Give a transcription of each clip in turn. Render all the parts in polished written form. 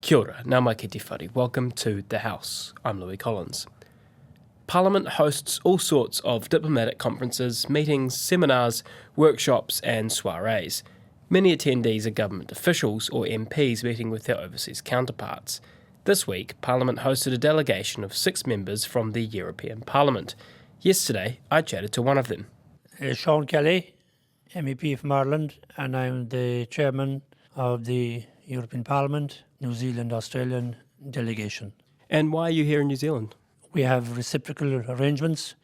Kia ora, nā mai ki te whare. Welcome to The House. I'm Louis Collins. Parliament hosts all sorts of diplomatic conferences, meetings, seminars, workshops and soirees. Many attendees are government officials or MPs meeting with their overseas counterparts. This week, Parliament hosted a delegation of 6 members from the European Parliament. Yesterday, I chatted to one of them. Seán Kelly, MEP from Ireland, and I'm the chairman of the European Parliament, New Zealand, Australian delegation. And why are you here in New Zealand? We have reciprocal arrangements.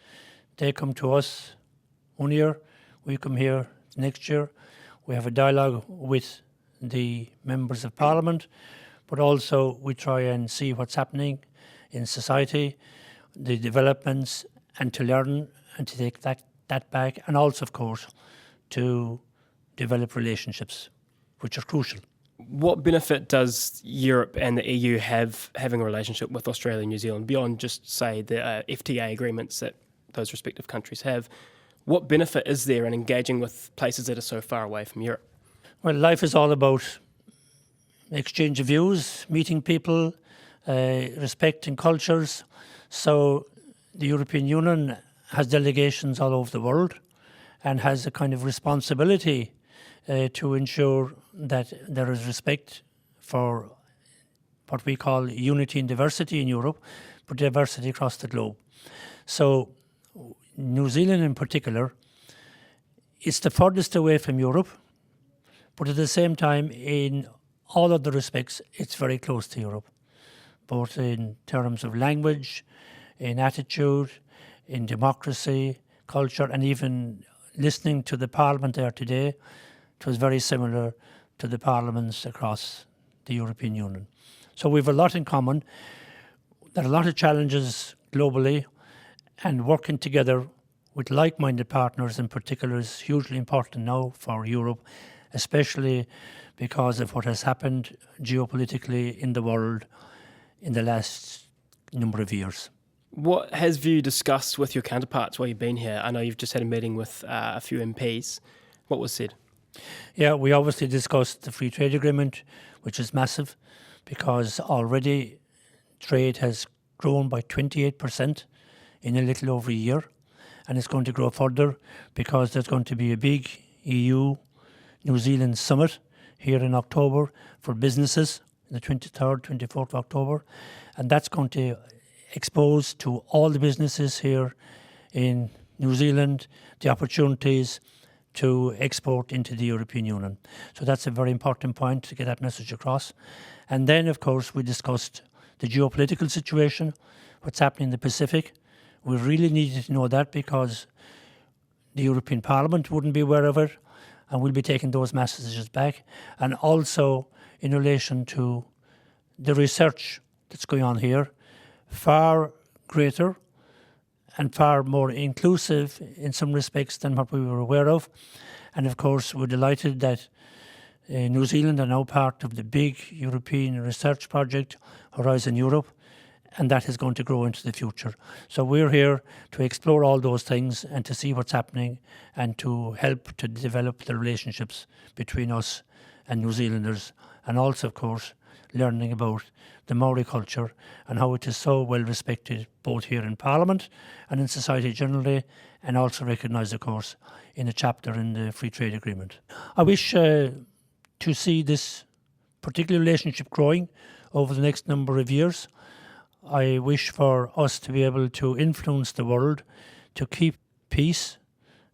They come to us 1 year, we come here next year. We have a dialogue with the members of Parliament, but also we try and see what's happening in society, the developments, and to learn and to take that back, and also, of course, to develop relationships, which are crucial. What benefit does Europe and the EU have having a relationship with Australia and New Zealand beyond just, say, the FTA agreements that those respective countries have? What benefit is there in engaging with places that are so far away from Europe? Well, life is all about exchange of views, meeting people, respecting cultures. So the European Union has delegations all over the world and has a kind of responsibility to ensure that there is respect for what we call unity and diversity in Europe, but diversity across the globe. So New Zealand in particular is the furthest away from Europe, but at the same time, in all other respects, it's very close to Europe, both in terms of language, in attitude, in democracy, culture, and even listening to the Parliament there today, it was very similar to the parliaments across the European Union. So we have a lot in common. There are a lot of challenges globally, and working together with like-minded partners in particular is hugely important now for Europe, especially because of what has happened geopolitically in the world in the last number of years. What have you discussed with your counterparts while you've been here? I know you've just had a meeting with a few MPs. What was said? Yeah, we obviously discussed the free trade agreement, which is massive because already trade has grown by 28% in a little over a year, and it's going to grow further because there's going to be a big EU-New Zealand summit here in October for businesses, the 23rd, 24th of October, and that's going to expose to all the businesses here in New Zealand the opportunities to export into the European Union. So that's a very important point to get that message across. And then, of course, we discussed the geopolitical situation, what's happening in the Pacific. We really needed to know that because the European Parliament wouldn't be aware of it, and we'll be taking those messages back. And also in relation to the research that's going on here, far greater and far more inclusive in some respects than what we were aware of. And of course, we're delighted that New Zealand are now part of the big European research project, Horizon Europe, and that is going to grow into the future. So we're here to explore all those things and to see what's happening and to help to develop the relationships between us and New Zealanders, and also, of course, learning about the Maori culture and how it is so well respected both here in Parliament and in society generally, and also recognised, of course, in a chapter in the Free Trade Agreement. I wish to see this particular relationship growing over the next number of years. I wish for us to be able to influence the world, to keep peace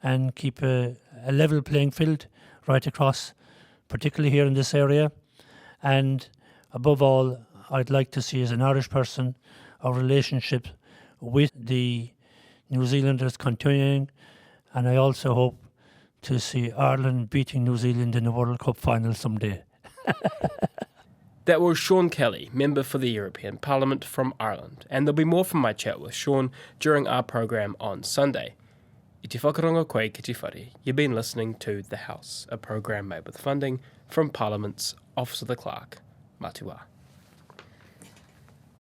and keep a level playing field right across, particularly here in this area. And above all, I'd like to see, as an Irish person, our relationship with the New Zealanders continuing, and I also hope to see Ireland beating New Zealand in the World Cup final someday. That was Seán Kelly, member for the European Parliament from Ireland, and there'll be more from my chat with Seán during our program on Sunday. I te whakarongo koe ki te whare. You've been listening to The House, a program made with funding from Parliament's Office of the Clerk. Matua.